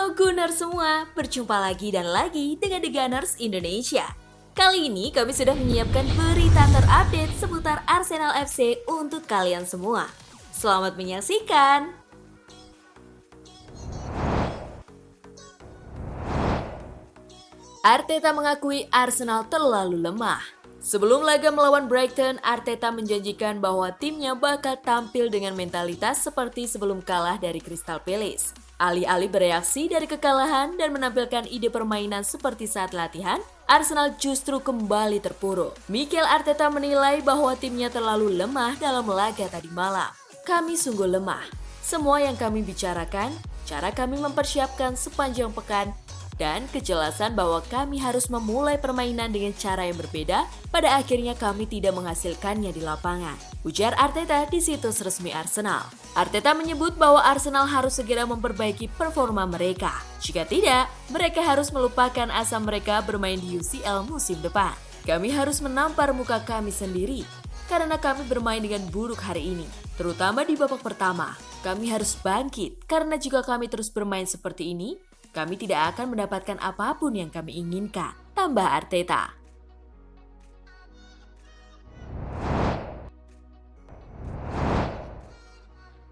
Halo Gunners semua, berjumpa lagi dan lagi dengan The Gunners Indonesia. Kali ini kami sudah menyiapkan berita terupdate seputar Arsenal FC untuk kalian semua. Selamat menyaksikan! Arteta mengakui Arsenal terlalu lemah. Sebelum laga melawan Brighton, Arteta menjanjikan bahwa timnya bakal tampil dengan mentalitas seperti sebelum kalah dari Crystal Palace. Alih-alih bereaksi dari kekalahan dan menampilkan ide permainan seperti saat latihan, Arsenal justru kembali terpuruk. Mikel Arteta menilai bahwa timnya terlalu lemah dalam laga tadi malam. Kami sungguh lemah. Semua yang kami bicarakan, cara kami mempersiapkan sepanjang pekan, dan kejelasan bahwa kami harus memulai permainan dengan cara yang berbeda, pada akhirnya kami tidak menghasilkannya di lapangan. Ujar Arteta di situs resmi Arsenal. Arteta menyebut bahwa Arsenal harus segera memperbaiki performa mereka. Jika tidak, mereka harus melupakan asa mereka bermain di UCL musim depan. Kami harus menampar muka kami sendiri, karena kami bermain dengan buruk hari ini, terutama di babak pertama. Kami harus bangkit, karena jika kami terus bermain seperti ini, kami tidak akan mendapatkan apapun yang kami inginkan, tambah Arteta.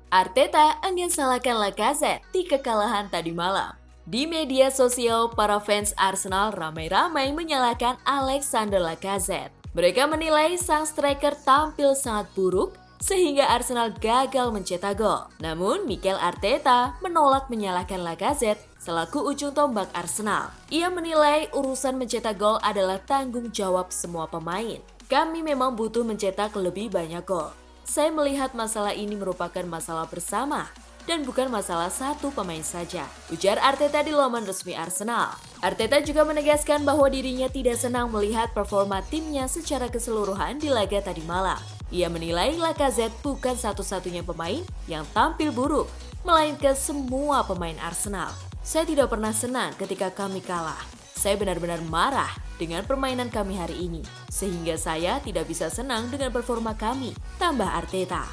Arteta enggan salahkan Lacazette di kekalahan tadi malam. Di media sosial, para fans Arsenal ramai-ramai menyalahkan Alexander Lacazette. Mereka menilai sang striker tampil sangat buruk sehingga Arsenal gagal mencetak gol. Namun, Mikel Arteta menolak menyalahkan Lacazette selaku ujung tombak Arsenal. Ia menilai urusan mencetak gol adalah tanggung jawab semua pemain. Kami memang butuh mencetak lebih banyak gol. Saya melihat masalah ini merupakan masalah bersama dan bukan masalah satu pemain saja, ujar Arteta di laman resmi Arsenal. Arteta juga menegaskan bahwa dirinya tidak senang melihat performa timnya secara keseluruhan di laga tadi malam. Ia menilai Lacazette bukan satu-satunya pemain yang tampil buruk, melainkan semua pemain Arsenal. Saya tidak pernah senang ketika kami kalah. Saya benar-benar marah dengan permainan kami hari ini, sehingga saya tidak bisa senang dengan performa kami, tambah Arteta.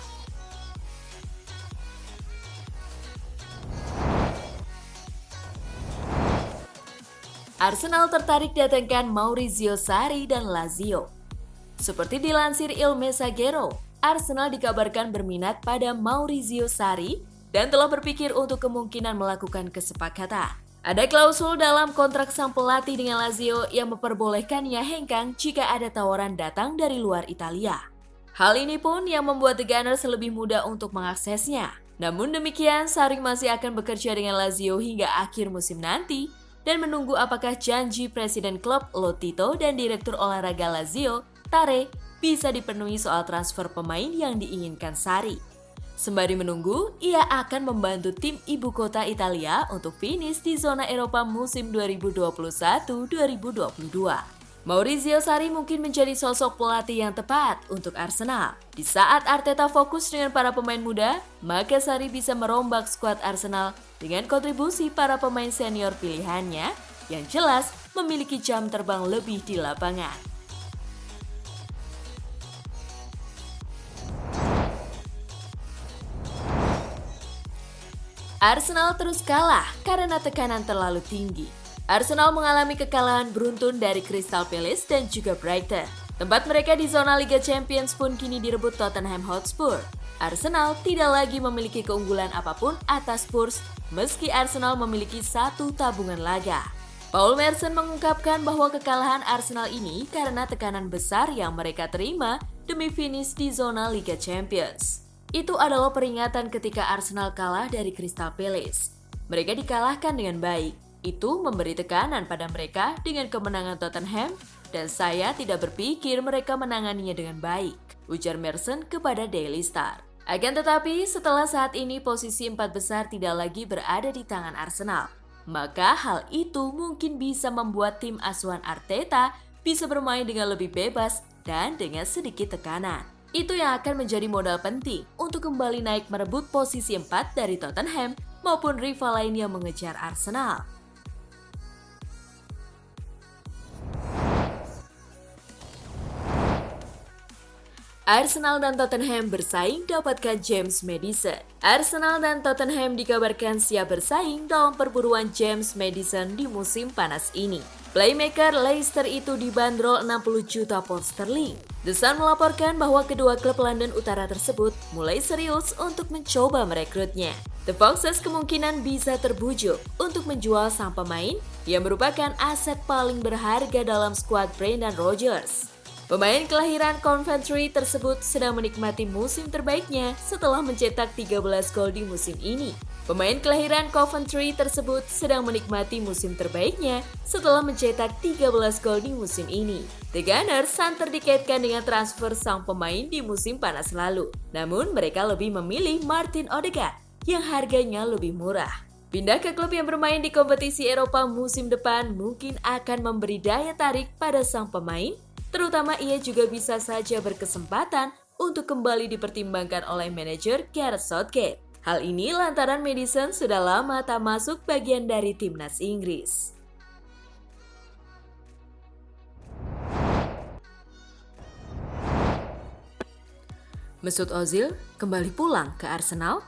Arsenal tertarik datangkan Maurizio Sarri dan Lazio. Seperti dilansir Il Messaggero, Arsenal dikabarkan berminat pada Maurizio Sarri dan telah berpikir untuk kemungkinan melakukan kesepakatan. Ada klausul dalam kontrak sang pelatih dengan Lazio yang memperbolehkannya hengkang jika ada tawaran datang dari luar Italia. Hal ini pun yang membuat The Gunners lebih mudah untuk mengaksesnya. Namun demikian, Sarri masih akan bekerja dengan Lazio hingga akhir musim nanti dan menunggu apakah janji Presiden klub Lotito dan Direktur Olahraga Lazio, Tare, bisa dipenuhi soal transfer pemain yang diinginkan Sarri. Sembari menunggu, ia akan membantu tim ibu kota Italia untuk finish di zona Eropa musim 2021-2022. Maurizio Sarri mungkin menjadi sosok pelatih yang tepat untuk Arsenal. Di saat Arteta fokus dengan para pemain muda, maka Sarri bisa merombak skuad Arsenal dengan kontribusi para pemain senior pilihannya yang jelas memiliki jam terbang lebih di lapangan. Arsenal terus kalah karena tekanan terlalu tinggi. Arsenal mengalami kekalahan beruntun dari Crystal Palace dan juga Brighton. Tempat mereka di zona Liga Champions pun kini direbut Tottenham Hotspur. Arsenal tidak lagi memiliki keunggulan apapun atas Spurs, meski Arsenal memiliki satu tabungan laga. Paul Merson mengungkapkan bahwa kekalahan Arsenal ini karena tekanan besar yang mereka terima demi finish di zona Liga Champions. Itu adalah peringatan ketika Arsenal kalah dari Crystal Palace. Mereka dikalahkan dengan baik. Itu memberi tekanan pada mereka dengan kemenangan Tottenham dan saya tidak berpikir mereka menanganinya dengan baik, ujar Merson kepada Daily Star. Akan tetapi setelah saat ini posisi 4 besar tidak lagi berada di tangan Arsenal, maka hal itu mungkin bisa membuat tim asuhan Arteta bisa bermain dengan lebih bebas dan dengan sedikit tekanan. Itu yang akan menjadi modal penting untuk kembali naik merebut posisi 4 dari Tottenham maupun rival lain yang mengejar Arsenal. Arsenal dan Tottenham bersaing dapatkan James Maddison. Arsenal dan Tottenham dikabarkan siap bersaing dalam perburuan James Maddison di musim panas ini. Playmaker Leicester itu dibanderol 60 juta pound sterling. The Sun melaporkan bahwa kedua klub London Utara tersebut mulai serius untuk mencoba merekrutnya. The Foxes kemungkinan bisa terbujuk untuk menjual sang pemain yang merupakan aset paling berharga dalam skuad Brendan Rodgers. Pemain kelahiran Coventry tersebut sedang menikmati musim terbaiknya setelah mencetak 13 gol di musim ini. Pemain kelahiran Coventry tersebut sedang menikmati musim terbaiknya setelah mencetak 13 gol di musim ini. The Gunners santer dikaitkan dengan transfer sang pemain di musim panas lalu. Namun mereka lebih memilih Martin Odegaard yang harganya lebih murah. Pindah ke klub yang bermain di kompetisi Eropa musim depan mungkin akan memberi daya tarik pada sang pemain. Terutama ia juga bisa saja berkesempatan untuk kembali dipertimbangkan oleh manajer Gareth Southgate. Hal ini lantaran Maddison sudah lama tak masuk bagian dari timnas Inggris. Mesut Ozil kembali pulang ke Arsenal?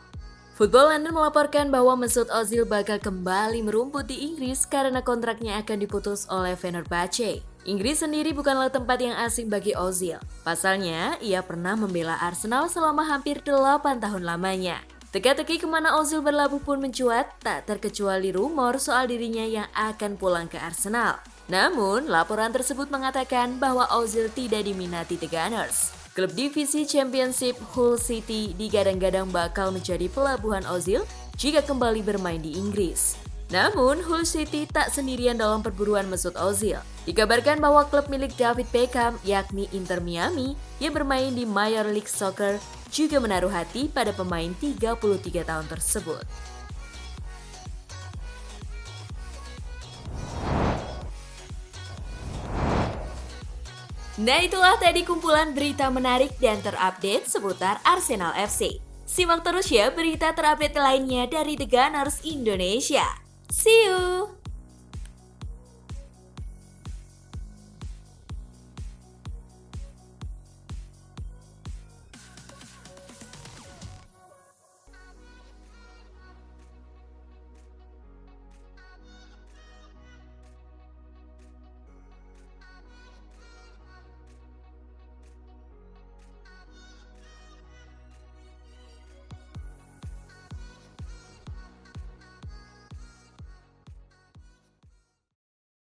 Football London melaporkan bahwa Mesut Ozil bakal kembali merumput di Inggris karena kontraknya akan diputus oleh Fenerbahce. Inggris sendiri bukanlah tempat yang asing bagi Ozil. Pasalnya, ia pernah membela Arsenal selama hampir 8 tahun lamanya. Teka-teki kemana Ozil berlabuh pun mencuat, tak terkecuali rumor soal dirinya yang akan pulang ke Arsenal. Namun, laporan tersebut mengatakan bahwa Ozil tidak diminati The Gunners. Klub divisi Championship Hull City digadang-gadang bakal menjadi pelabuhan Ozil jika kembali bermain di Inggris. Namun, Hull City tak sendirian dalam perburuan Mesut Ozil. Dikabarkan bahwa klub milik David Beckham, yakni Inter Miami, yang bermain di Major League Soccer, juga menaruh hati pada pemain 33 tahun tersebut. Nah, itulah tadi kumpulan berita menarik dan terupdate seputar Arsenal FC. Simak terus ya berita terupdate lainnya dari The Gunners Indonesia. See you!